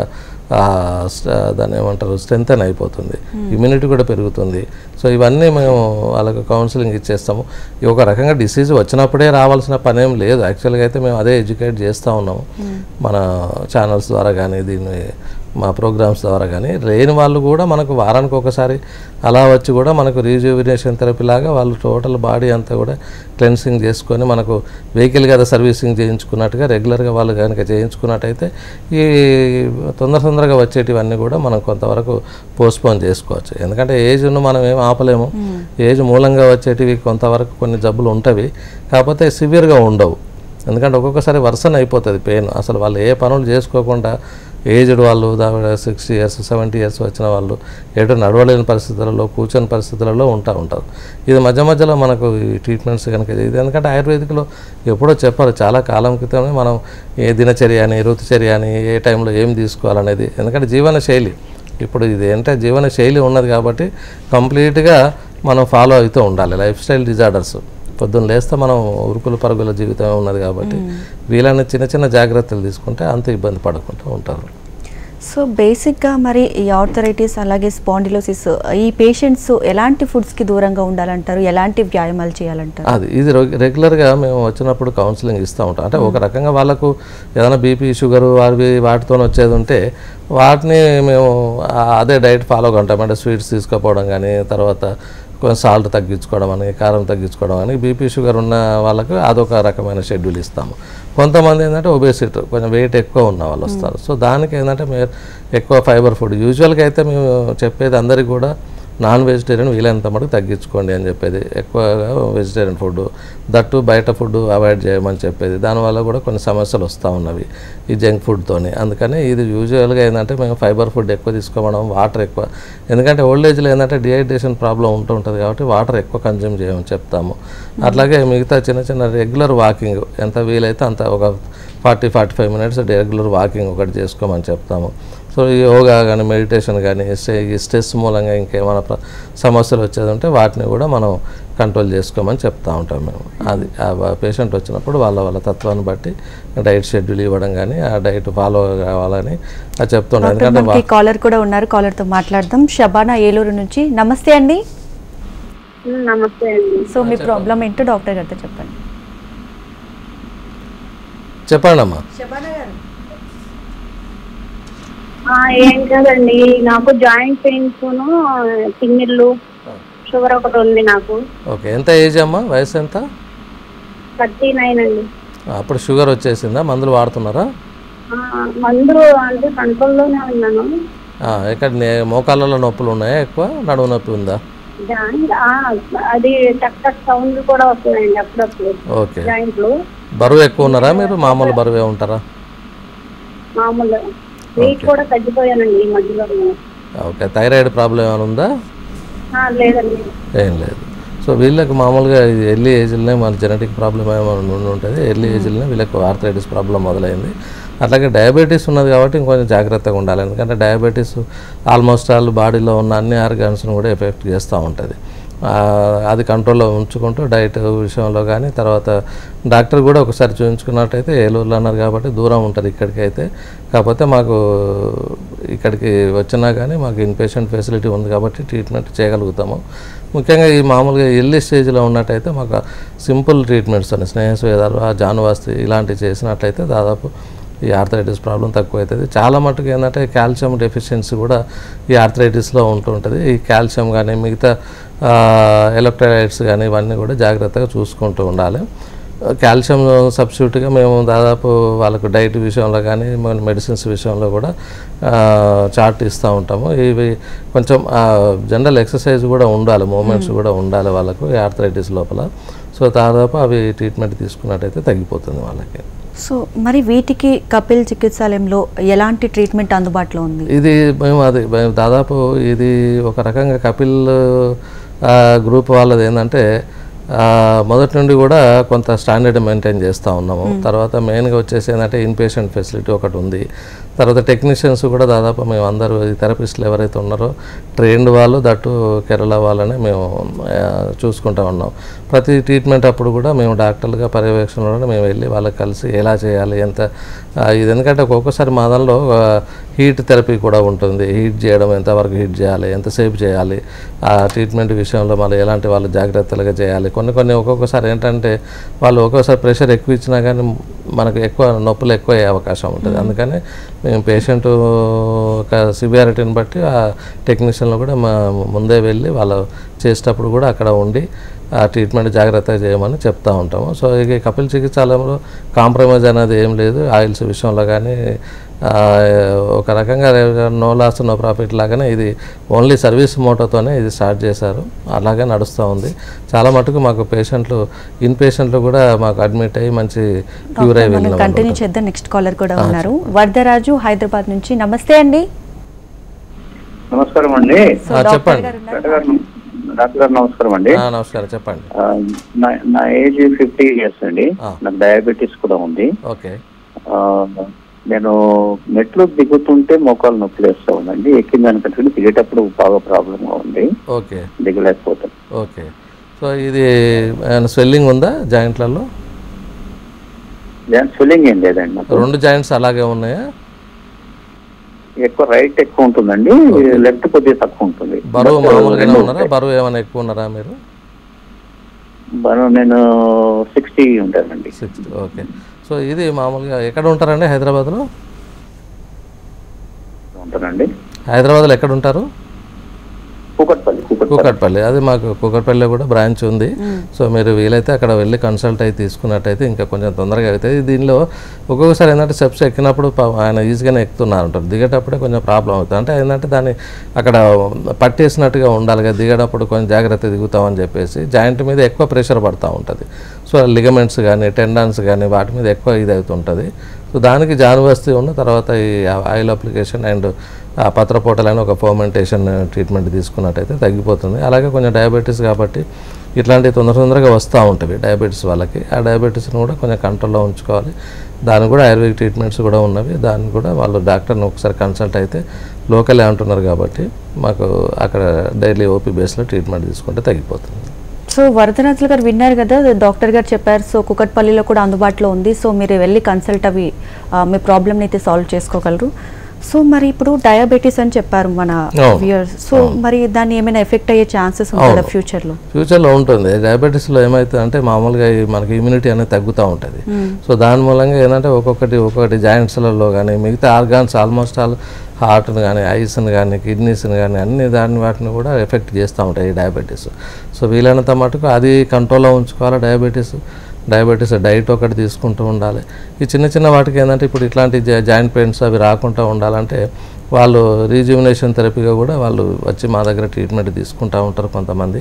దాన్ని ఏమంటారు స్ట్రెంథన్ అయిపోతుంది, ఇమ్యూనిటీ కూడా పెరుగుతుంది. సో ఇవన్నీ మేము వాళ్ళకు కౌన్సిలింగ్ ఇచ్చేస్తాము. ఒక రకంగా డిసీజ్ వచ్చినప్పుడే రావాల్సిన పని ఏం లేదు. యాక్చువల్గా అయితే మేము అదే ఎడ్యుకేట్ చేస్తూ ఉన్నాము మన ఛానల్స్ ద్వారా కానీ దీన్ని మా ప్రోగ్రామ్స్ ద్వారా కానీ. లేని వాళ్ళు కూడా మనకు వారానికి ఒకసారి అలా వచ్చి కూడా మనకు రీజువినేషన్ థెరపీ లాగా వాళ్ళు టోటల్ బాడీ అంతా కూడా క్లెన్సింగ్ చేసుకొని మనకు వెహికల్ కదా సర్వీసింగ్ చేయించుకున్నట్టుగా రెగ్యులర్గా వాళ్ళు కనుక చేయించుకున్నట్టయితే ఈ తొందరగా వచ్చేటివన్నీ కూడా మనం కొంతవరకు పోస్ట్పోన్ చేసుకోవచ్చు. ఎందుకంటే ఏజ్ను మనం ఏం ఆపలేము, ఏజ్ మూలంగా వచ్చేటివి కొంతవరకు కొన్ని జబ్బులు ఉంటవి, కాకపోతే సివియర్గా ఉండవు. ఎందుకంటే ఒక్కొక్కసారి వర్సన్ అయిపోతుంది పెయిన్. అసలు వాళ్ళు ఏ పనులు చేసుకోకుండా ఏజ్డ్ వాళ్ళు 60 years 70 years వచ్చిన వాళ్ళు ఎటు నడవలేని పరిస్థితులలో కూర్చొని పరిస్థితులలో ఉంటారు. ఇది మధ్యలో మనకు ఈ ట్రీట్మెంట్స్ కనుక ఇది ఎందుకంటే ఆయుర్వేదిక్లో ఎప్పుడో చెప్పారు చాలా కాలం క్రితమే మనం ఏ దినచర్య అని ఋతుచర్య అని ఏ టైంలో ఏం తీసుకోవాలనేది. ఎందుకంటే జీవన శైలి ఇప్పుడు ఇది అంటే జీవన శైలి ఉన్నది కాబట్టి కంప్లీట్గా మనం ఫాలో అవుతూ ఉండాలి. లైఫ్ స్టైల్ డిజార్డర్స్ పొద్దున్న లేస్తే మనం ఉరుకుల పరుగుల జీవితమే ఉన్నది కాబట్టి వీళ్ళని చిన్న జాగ్రత్తలు తీసుకుంటే అంత ఇబ్బంది పడకుండా ఉంటారు. సో బేసిక్గా మరి ఈ ఆర్థరైటిస్ అలాగే స్పాండిలోసిస్ ఈ పేషెంట్స్ ఎలాంటి ఫుడ్స్కి దూరంగా ఉండాలంటారు, ఎలాంటి వ్యాయామాలు చేయాలంటారు? ఇది రెగ్యులర్గా మేము వచ్చినప్పుడు కౌన్సిలింగ్ ఇస్తూ ఉంటాం. అంటే ఒక రకంగా వాళ్ళకు ఏదైనా బీపీ షుగరు వాటితో వచ్చేది ఉంటే వాటిని మేము అదే డైట్ ఫాలో ఉంటాం. అంటే స్వీట్స్ తీసుకోపోవడం కానీ, తర్వాత కొంచెం సాల్ట్ తగ్గించుకోవడం అని, కారం తగ్గించుకోవడం అని. బీపీ షుగర్ ఉన్న వాళ్ళకు అదొక రకమైన షెడ్యూల్ ఇస్తాము. కొంతమంది ఏంటంటే ఒబేసిటీ కొంచెం వెయిట్ ఎక్కువ ఉన్న వాళ్ళు వస్తారు. సో దానికి ఏంటంటే మీరు ఎక్కువ ఫైబర్ ఫుడ్ యూజువల్గా అయితే మేము చెప్పేది అందరికీ కూడా నాన్ వెజిటేరియన్ వీలైనంత మటుకు తగ్గించుకోండి అని చెప్పేది. ఎక్కువగా వెజిటేరియన్ ఫుడ్ దట్టు బయట ఫుడ్ అవాయిడ్ చేయమని చెప్పేది. దానివల్ల కూడా కొన్ని సమస్యలు వస్తూ ఉన్నవి ఈ జంక్ ఫుడ్తోని. అందుకని ఇది యూజువల్గా ఏంటంటే మేము ఫైబర్ ఫుడ్ ఎక్కువ తీసుకోవడం, వాటర్ ఎక్కువ, ఎందుకంటే ఓల్డ్ ఏజ్లో ఏంటంటే డిహైడ్రేషన్ ప్రాబ్లం ఉంటుంది కాబట్టి వాటర్ ఎక్కువ కన్జ్యూమ్ చేయమని చెప్తాము. అట్లాగే మిగతా చిన్న రెగ్యులర్ వాకింగ్ ఎంత వీలైతే అంత ఒక 40-45 minutes రెగ్యులర్ వాకింగ్ ఒకటి చేసుకోమని చెప్తాము. సో ఈ యోగా కానీ మెడిటేషన్ కానీ ఈ స్ట్రెస్ మూలంగా ఇంకేమైనా సమస్యలు వచ్చేది ఉంటే వాటిని కూడా మనం కంట్రోల్ చేసుకోమని చెప్తూ ఉంటాం మేము. అది ఆ పేషెంట్ వచ్చినప్పుడు వాళ్ళ తత్వాన్ని బట్టి డైట్ షెడ్యూల్ ఇవ్వడం కానీ ఆ డైట్ ఫాలో కావాలని చెప్తున్నాం. ఎందుకంటే కాలర్ కూడా ఉన్నారు, కాలర్తో మాట్లాడదాం. షబానా ఏలూరు నుంచి. నమస్తే అండి. నమస్తే అండి. సో మీ ప్రాబ్లం ఏంటో డాక్టర్ గారితో చెప్పండి. చెప్పండి అమ్మా. ఏం కాదండి, నాకు జాయింట్ పెయిన్స్ తిమ్మిళ్ళు, షుగర్ ఒకటి ఉంది నాకు. ఓకే, ఎంత ఏజ్ అమ్మా? వయసు ఎంత? 39 అండి. అప్పుడు షుగర్ వచ్చేసిందా? మందులు వాడుతున్నారా? మందులు అంటే కంట్రోల్లోనే ఉన్నాను. ఇక్కడ మోకాళ్ళలో నొప్పులు ఉన్నాయా? ఎక్కువ నడుము నొప్పి ఉందా? అది టక్ టక్ సౌండ్ కూడా వస్తుందండి అప్పుడప్పుడు. ఓకే. జాయింట్లు. బరువు ఎక్కువ ఉన్నారా మీరు? మామూలు బరువే ఉంటారా? మామూలు. వెయిట్ కూడా తగ్గిపోయానండి ఈ మధ్యలో. ఓకే. థైరాయిడ్ ప్రాబ్లం ఏమైనా ఉందా? లేదండి. ఏం లేదు. సో వీళ్ళకి మామూలుగా ఇది ఎర్లీ ఏజ్లోనే మన జెనెటిక్ ప్రాబ్లం ఏమైనా ఉంటుంది. ఎర్లీ ఏజ్లోనే వీళ్ళకి ఆర్థరైటిస్ ప్రాబ్లం మొదలైంది. అట్లాగే డయాబెటీస్ ఉన్నది కాబట్టి ఇంకొంచెం జాగ్రత్తగా ఉండాలి. ఎందుకంటే డయాబెటీస్ ఆల్మోస్ట్ ఆల్ బాడీలో ఉన్న అన్ని ఆర్గాన్స్ను కూడా ఎఫెక్ట్ చేస్తూ ఉంటుంది. అది కంట్రోల్లో ఉంచుకుంటూ డైట్ విషయంలో కానీ, తర్వాత డాక్టర్ కూడా ఒకసారి చూపించుకున్నట్టయితే ఏలూరులో అన్నారు కాబట్టి దూరం ఉంటుంది ఇక్కడికి అయితే. కాకపోతే మాకు ఇక్కడికి వచ్చినా కానీ మాకు ఇన్పేషెంట్ ఫెసిలిటీ ఉంది కాబట్టి ట్రీట్మెంట్ చేయగలుగుతాము. ముఖ్యంగా ఈ మామూలుగా ఎర్లీ స్టేజ్లో ఉన్నట్టయితే మాకు సింపుల్ ట్రీట్మెంట్స్ అని స్నేహస్వేదాలు, జానువాస్తి ఇలాంటివి చేసినట్లయితే దాదాపు ఈ ఆర్థరైటిస్ ప్రాబ్లం తక్కువ అవుతుంది. చాలా మటుకు ఏంటంటే కాల్షియం డెఫిషియన్సీ కూడా ఈ ఆర్థరైటిస్లో ఉంటుంటుంది. ఈ కాల్షియం కానీ మిగతా ఎలక్ట్రోలైట్స్ కానీ ఇవన్నీ కూడా జాగ్రత్తగా చూసుకుంటూ ఉండాలి. కాల్షియం సబ్స్టిట్యూట్గా మేము దాదాపు వాళ్ళకు డైట్ విషయంలో కానీ మెడిసిన్స్ విషయంలో కూడా చార్ట్ ఇస్తూ ఉంటాము. ఇవి కొంచెం జనరల్ ఎక్సర్సైజ్ కూడా ఉండాలి, మూమెంట్స్ కూడా ఉండాలి వాళ్ళకు ఈ ఆర్థరైటిస్ లోపల. సో దాదాపు అవి ట్రీట్మెంట్ తీసుకున్నట్టయితే తగ్గిపోతుంది వాళ్ళకి. సో మరి వీటికి కపిల్ చికిత్సాలయంలో ఎలాంటి ట్రీట్మెంట్ అందుబాటులో ఉంది? ఇది మేము దాదాపు ఇది ఒక రకంగా కపిల్ గ్రూప్ వాళ్ళది ఏంటంటే మొదటి నుండి కూడా కొంత స్టాండర్డ్ మెయింటైన్ చేస్తూ ఉన్నాము. తర్వాత మెయిన్గా వచ్చేసి ఏంటంటే ఇన్పేషెంట్ ఫెసిలిటీ ఒకటి ఉంది. తర్వాత టెక్నీషియన్స్ కూడా దాదాపు మేము అందరూ థెరపిస్టులు ఎవరైతే ఉన్నారో ట్రైన్డ్ వాళ్ళు, దట్టు కేరళ వాళ్ళని మేము చూసుకుంటూ ఉన్నాం. ప్రతి ట్రీట్మెంట్ అప్పుడు కూడా మేము డాక్టర్లుగా పర్యవేక్షణలో మేము వెళ్ళి వాళ్ళకి కలిసి ఎలా చేయాలి, ఎంత ఇది. ఎందుకంటే ఒక్కొక్కసారి మా దానిలో హీట్ థెరపీ కూడా ఉంటుంది. హీట్ చేయడం, ఎంతవరకు హీట్ చేయాలి, ఎంతసేపు చేయాలి, ఆ ట్రీట్మెంట్ విషయంలో మళ్ళీ ఎలాంటి వాళ్ళు జాగ్రత్తలుగా చేయాలి. కొన్ని ఒక్కొక్కసారి ఏంటంటే వాళ్ళు ఒక్కొక్కసారి ప్రెషర్ ఎక్కువ ఇచ్చినా కానీ మనకు ఎక్కువ నొప్పులు ఎక్కువ అయ్యే అవకాశం ఉంటుంది. అందుకని మేము పేషెంట్ సివియారిటీని బట్టి ఆ టెక్నీషియన్లు కూడా ముందే వెళ్ళి వాళ్ళు చేసేటప్పుడు కూడా అక్కడ ఉండి ఆ ట్రీట్మెంట్ జాగ్రత్తగా చేయమని చెప్తూ ఉంటాము. సో ఇక కపిల్ చికిత్సాలయంలో కాంప్రమైజ్ అనేది ఏం లేదు. ఆయిల్స్ విషయంలో కానీ ఒక రకంగా నో లాస్ నో ప్రాఫిట్ లాగానే ఇది ఓన్లీ సర్వీస్ మోటోతోనే ఇది స్టార్ట్ చేశారు. అలాగే నడుస్తూ ఉంది. చాలా మటుకు మాకు పేషెంట్లు ఇన్పేషెంట్లు కూడా మాకు అడ్మిట్ అయ్యి మంచి క్యూర్ అయ్యి వెళ్ళిన. కంటిన్యూ చేద్దాం. నెక్స్ట్ కాలర్ కూడా ఉన్నారు. వరదరాజు హైదరాబాద్ నుంచి. నమస్తే అండి. నమస్కారం అండి. చెప్పండి డాక్టర్ గారు. నమస్కారం అండి. నమస్కారం, చెప్పండి. నా ఏజ్ 50 years అండి. నాకు డయాబెటీస్ కూడా ఉంది. ఓకే. నేను మెట్లు దిగుతుంటే మోకాలు నొప్పులు వేస్తా ఉందండి. ఎక్కిన దానికంటే దిగేటప్పుడు బాగా ప్రాబ్లంగా ఉంది. ఓకే. దిగలేకపోతాను. ఓకే. సో ఇది స్వెల్లింగ్ ఉందా జాయింట్లలో? స్వెల్లింగ్ ఏం లేదండి. నాకు 2 జాయింట్స్ అలాగే ఉన్నాయా? ఎక్కువ రైట్ ఎక్కువ ఉంటుందండి, లెఫ్ట్ కొద్దిగా తక్కువ ఉంటుంది. బరువు మామూలుగానే ఉన్నారా? బరువు ఏమైనా ఎక్కువ ఉన్నారా మీరు? బరువు నేను 60 ఉంటానండి. 60. ఓకే. సో ఇది మామూలుగా ఎక్కడ ఉంటారండి? హైదరాబాద్లో ఉంటానండి. హైదరాబాద్లో ఎక్కడ ఉంటారు? కూకట్పల్లి. అది మాకు కూకట్పల్లిలో కూడా బ్రాంచ్ ఉంది. సో మీరు వీలైతే అక్కడ వెళ్ళి కన్సల్ట్ అయ్యి తీసుకున్నట్టయితే ఇంకా కొంచెం తొందరగా అవుతుంది. దీనిలో ఒక్కొక్కసారి ఏంటంటే స్టెప్స్ ఎక్కినప్పుడు ఆయన ఈజీగానే ఎక్కుతున్నారు ఉంటారు, దిగేటప్పుడే కొంచెం ప్రాబ్లం అవుతుంది. అంటే ఏంటంటే దాన్ని అక్కడ పట్టేసినట్టుగా ఉండాలి కదా, దిగేటప్పుడు కొంచెం జాగ్రత్త దిగుతామని చెప్పేసి జాయింట్ మీద ఎక్కువ ప్రెషర్ పడుతూ ఉంటుంది. సో లిగమెంట్స్ కానీ టెండాన్స్ కానీ వాటి మీద ఎక్కువ ఇది అవుతుంటుంది. సో దానికి జానువస్తి ఉన్న తర్వాత ఈ ఆయిల్ అప్లికేషన్ అండ్ ఆ పత్రపోటలని ఒక ఫర్మెంటేషన్ ట్రీట్మెంట్ తీసుకున్నట్టయితే తగ్గిపోతుంది. అలాగే కొంచెం డయాబెటీస్ కాబట్టి ఇట్లాంటివి తొందరగా వస్తూ ఉంటుంది డయాబెటీస్ వాళ్ళకి. ఆ డయాబెటీస్ని కూడా కొంచెం కంట్రోల్లో ఉంచుకోవాలి. దానికి కూడా ఆయుర్వేదిక్ ట్రీట్మెంట్స్ కూడా ఉన్నవి. దాన్ని కూడా వాళ్ళు డాక్టర్ని ఒకసారి కన్సల్ట్ అయితే లోకలే అంటున్నారు కాబట్టి మాకు అక్కడ డైలీ ఓపీ బేస్లో ట్రీట్మెంట్ తీసుకుంటే తగ్గిపోతుంది. సో వరదరాజులు గారు విన్నారు కదా, డాక్టర్ గారు చెప్పారు. సో కుకట్పల్లిలో కూడా అందుబాటులో ఉంది. సో మీరు వెళ్ళి కన్సల్ట్ అవి మీ ప్రాబ్లమ్ని అయితే సాల్వ్ చేసుకోగలరు. సో మరి ఇప్పుడు డయాబెటీస్ అని చెప్పారు మన వ్యూయర్స్. సో మరి దాన్ని ఏమైనా ఎఫెక్ట్ అయ్యే ఛాన్సెస్ ఉంటుందా ఫ్యూచర్లో ఉంటుంది. డయాబెటీస్లో ఏమైతుంది అంటే మామూలుగా మనకి ఇమ్యూనిటీ అనేది తగ్గుతూ ఉంటుంది. సో దాని మూలంగా ఏంటంటే ఒక్కొక్కటి జాయింట్స్లలో కానీ మిగతా ఆర్గాన్స్ ఆల్మోస్ట్ ఆల్ హార్ట్ని కానీ ఐస్ని కానీ కిడ్నీస్ని కానీ అన్ని వాటిని కూడా ఎఫెక్ట్ చేస్తూ ఉంటాయి ఈ డయాబెటీస్. సో వీలైనంత మటుకు అది కంట్రోల్లో ఉంచుకోవాలి. డయాబెటీస్ డైట్ ఒకటి తీసుకుంటూ ఉండాలి. ఈ చిన్న వాటికి ఏంటంటే ఇప్పుడు ఇట్లాంటి జాయింట్ పెయిన్స్ అవి రాకుండా ఉండాలంటే వాళ్ళు రీజ్యూమినేషన్ థెరపీగా కూడా వాళ్ళు వచ్చి మా దగ్గర ట్రీట్మెంట్ తీసుకుంటూ ఉంటారు. కొంతమంది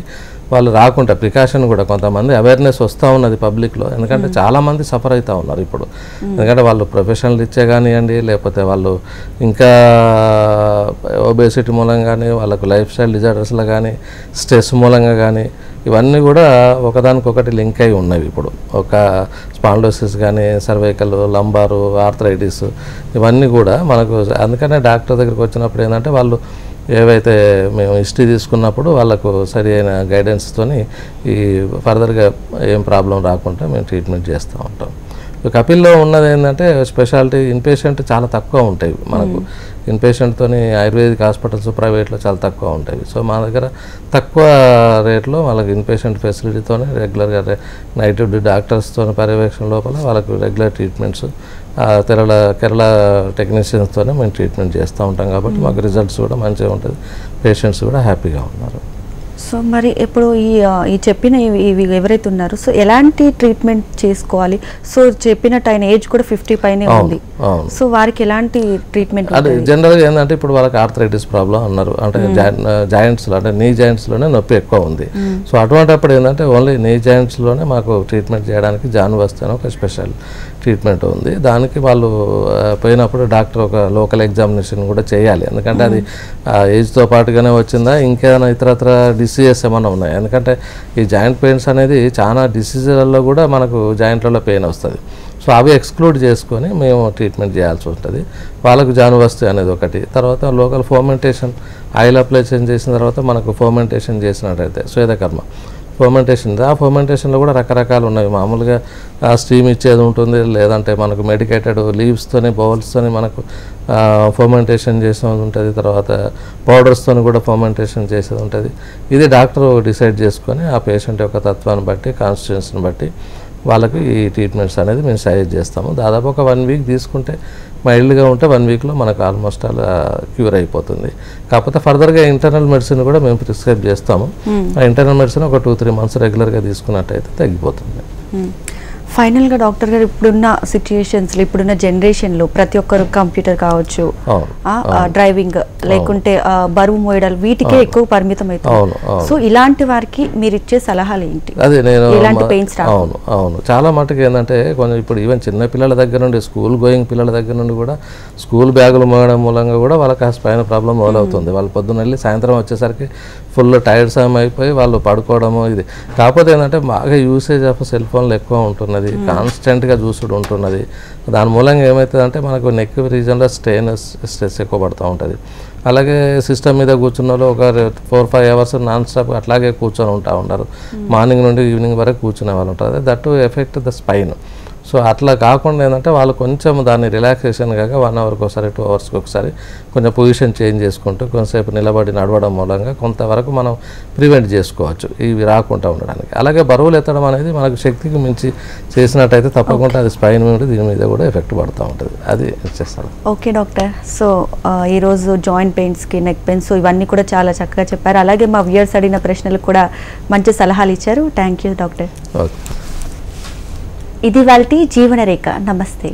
వాళ్ళు రాకుండా ప్రికాషన్ కూడా కొంతమంది అవేర్నెస్ వస్తూ ఉన్నది పబ్లిక్లో. ఎందుకంటే చాలామంది సఫర్ అవుతూ ఉన్నారు ఇప్పుడు. ఎందుకంటే వాళ్ళు ప్రొఫెషనల్ ఇచ్చే కానివ్వండి, లేకపోతే వాళ్ళు ఇంకా ఒబేసిటీ మూలంగా కానీ, వాళ్ళకు లైఫ్ స్టైల్ డిజార్డర్స్లో కానీ, స్ట్రెస్ మూలంగా కానీ ఇవన్నీ కూడా ఒకదానికొకటి లింక్ అయి ఉన్నవి. ఇప్పుడు ఒక స్పాండోసిస్ కానీ, సర్వైకల్, లంబారు, ఆర్థరైటిస్ ఇవన్నీ కూడా మనకు. అందుకనే డాక్టర్ దగ్గరికి వచ్చినప్పుడు ఏంటంటే వాళ్ళు ఏవైతే మేము హిస్టరీ తీసుకున్నప్పుడు వాళ్ళకు సరి అయిన గైడెన్స్తోని ఈ ఫర్దర్గా ఏం ప్రాబ్లం రాకుండా మేము ట్రీట్మెంట్ చేస్తూ ఉంటాం. కపిల్లో ఉన్నది ఏంటంటే స్పెషాలిటీ ఇన్పేషెంట్ చాలా తక్కువ ఉంటాయి మనకు. ఇన్పేషెంట్తోని ఆయుర్వేదిక్ హాస్పిటల్స్ ప్రైవేట్లో చాలా తక్కువ ఉంటాయి. సో మా దగ్గర తక్కువ రేట్లో వాళ్ళకి ఇన్పేషెంట్ ఫెసిలిటీతోనే రెగ్యులర్గా నైట్ డ్యూటీ డాక్టర్స్తో పర్యవేక్షణ లోపల వాళ్ళకు రెగ్యులర్ ట్రీట్మెంట్స్ కేరళ టెక్నీషియన్స్తోనే మేము ట్రీట్మెంట్ చేస్తూ ఉంటాం కాబట్టి మాకు రిజల్ట్స్ కూడా మంచిగా ఉంటుంది. పేషెంట్స్ కూడా హ్యాపీగా ఉన్నారు. సో మరి ఇప్పుడు ఈ చెప్పిన ఇవి ఎవరైతే ఉన్నారో సో ఎలాంటి ట్రీట్మెంట్ చేసుకోవాలి? సో చెప్పినట్టు ఆయన ఏజ్ కూడా 50 పైనే ఉంది. సో వారికి ఎలాంటి ట్రీట్మెంట్? అంటే జనరల్గా ఏంటంటే ఇప్పుడు వాళ్ళకి ఆర్థరైటిస్ ప్రాబ్లం అన్నారు. అంటే జాయింట్స్లో అంటే నీ జాయింట్స్లోనే నొప్పి ఎక్కువ ఉంది. సో అటువంటిప్పుడు ఏంటంటే ఓన్లీ నీ జాయింట్స్లోనే మాకు ట్రీట్మెంట్ చేయడానికి జాన్వస్తీ అని ఒక స్పెషల్ ట్రీట్మెంట్ ఉంది. దానికి వాళ్ళు పోయినప్పుడు డాక్టర్ ఒక లోకల్ ఎగ్జామినేషన్ కూడా చేయాలి. ఎందుకంటే అది ఏజ్తో పాటుగానే వచ్చిందా, ఇంకేదైనా ఇతరత్ర డిసీజెస్ ఏమైనా ఉన్నాయి. ఎందుకంటే ఈ జాయింట్ పెయిన్స్ అనేది చాలా డిసీజులలో కూడా మనకు జాయింట్లలో పెయిన్ వస్తుంది. సో అవి ఎక్స్క్లూడ్ చేసుకొని మేము ట్రీట్మెంట్ చేయాల్సి ఉంటుంది. వాళ్ళకు జానువస్తీ అనేది ఒకటి. తర్వాత లోకల్ ఫర్మెంటేషన్ ఆయిల్ అప్లై చేసిన తర్వాత మనకు ఫర్మెంటేషన్ చేసినట్టయితే స్వేదకర్మ ఫర్మెంటేషన్. ఆ ఫర్మెంటేషన్లో కూడా రకరకాలు ఉన్నాయి. మామూలుగా స్టీమ్ ఇచ్చేది ఉంటుంది, లేదంటే మనకు మెడికేటెడ్ లీవ్స్తోని బౌల్స్తోని మనకు ఫర్మెంటేషన్ చేసేది ఉంటుంది. తర్వాత పౌడర్స్తోని కూడా ఫర్మెంటేషన్ చేసేది ఉంటుంది. ఇది డాక్టర్ డిసైడ్ చేసుకొని ఆ పేషెంట్ యొక్క తత్వాన్ని బట్టి కాన్స్టిట్యూన్సీని బట్టి వాళ్ళకి ఈ ట్రీట్మెంట్స్ అనేది మేము సజెస్ట్ చేస్తాము. దాదాపు ఒక 1 వీక్ తీసుకుంటే మైల్డ్గా ఉంటే 1 వీక్లో మనకు ఆల్మోస్ట్ అలా క్యూర్ అయిపోతుంది. కాకపోతే ఫర్దర్గా ఇంటర్నల్ మెడిసిన్ కూడా మేము ప్రిస్క్రైబ్ చేస్తాము. ఆ ఇంటర్నల్ మెడిసిన్ ఒక 2-3 మంత్స్ రెగ్యులర్గా తీసుకున్నట్టయితే తగ్గిపోతుంది. ఫైనల్గా డాక్టర్ గారు ఇప్పుడున్న సిచ్యుయేషన్స్లో ఇప్పుడున్న జనరేషన్లో ప్రతి ఒక్కరు కంప్యూటర్ కావచ్చు, డ్రైవింగ్ లేకుంటే బరువు మోయడాలు వీటికే ఎక్కువ పరిమితం అవుతుంది. సో ఇలాంటి వారికి మీరు ఇచ్చే సలహాలు ఏంటి? అదే నేను ఇలాంటి పెయిన్స్ అవును చాలా మటుకు ఏంటంటే కొంచెం ఇప్పుడు ఈవెన్ చిన్న పిల్లల దగ్గర నుండి స్కూల్ గోయింగ్ పిల్లల దగ్గర నుండి కూడా స్కూల్ బ్యాగులు మోయడం మూలంగా కూడా వాళ్ళకి ఆ స్పైన్ ప్రాబ్లం మొదలవుతుంది. వాళ్ళు పొద్దున్న వెళ్ళి సాయంత్రం వచ్చేసరికి ఫుల్ టైర్డ్ సమ్ అయిపోయి వాళ్ళు పడుకోవడము. ఇది కాకపోతే ఏంటంటే బాగా యూసేజ్ ఆఫ్ సెల్ ఫోన్లు ఎక్కువ ఉంటున్నది, కాన్స్టెంట్గా చూసుడు ఉంటున్నది. దాని మూలంగా ఏమవుతుందంటే మనకు నెక్ రీజన్లో స్ట్రెస్ ఎక్కువ పడుతూ ఉంటుంది. అలాగే సిస్టమ్ మీద కూర్చున్న వాళ్ళు ఒక 4-5 అవర్స్ నాన్ స్టాప్ అట్లాగే కూర్చొని ఉంటారు. మార్నింగ్ నుండి ఈవినింగ్ వరకు కూర్చునే వాళ్ళు ఉంటారు. That to effect the spine. So అట్లా కాకుండా ఏంటంటే వాళ్ళు కొంచెం దాన్ని రిలాక్సేషన్ కాక 1 అవర్కి ఒకసారి 2 అవర్స్కి ఒకసారి కొంచెం పొజిషన్ చేంజ్ చేసుకుంటూ కొంతసేపు నిలబడి నడవడం మూలంగా కొంతవరకు మనం ప్రివెంట్ చేసుకోవచ్చు ఇవి రాకుండా ఉండడానికి. అలాగే బరువులు ఎత్తడం అనేది మనకు శక్తికి మించి చేసినట్టయితే తప్పకుండా అది స్పైన్ మీద దీని మీద కూడా ఎఫెక్ట్ పడుతూ ఉంటుంది. అది చేస్తాను. Okay doctor. సో ఈరోజు జాయింట్ పెయిన్స్కి, నెక్ పెయిన్స్ ఇవన్నీ కూడా చాలా చక్కగా చెప్పారు. అలాగే మా వ్యూయర్స్ అడిగిన ప్రశ్నలకు కూడా మంచి సలహాలు ఇచ్చారు. Thank you doctor. ఓకే. ఇది వాళ్ళ జీవనరేఖ. నమస్తే.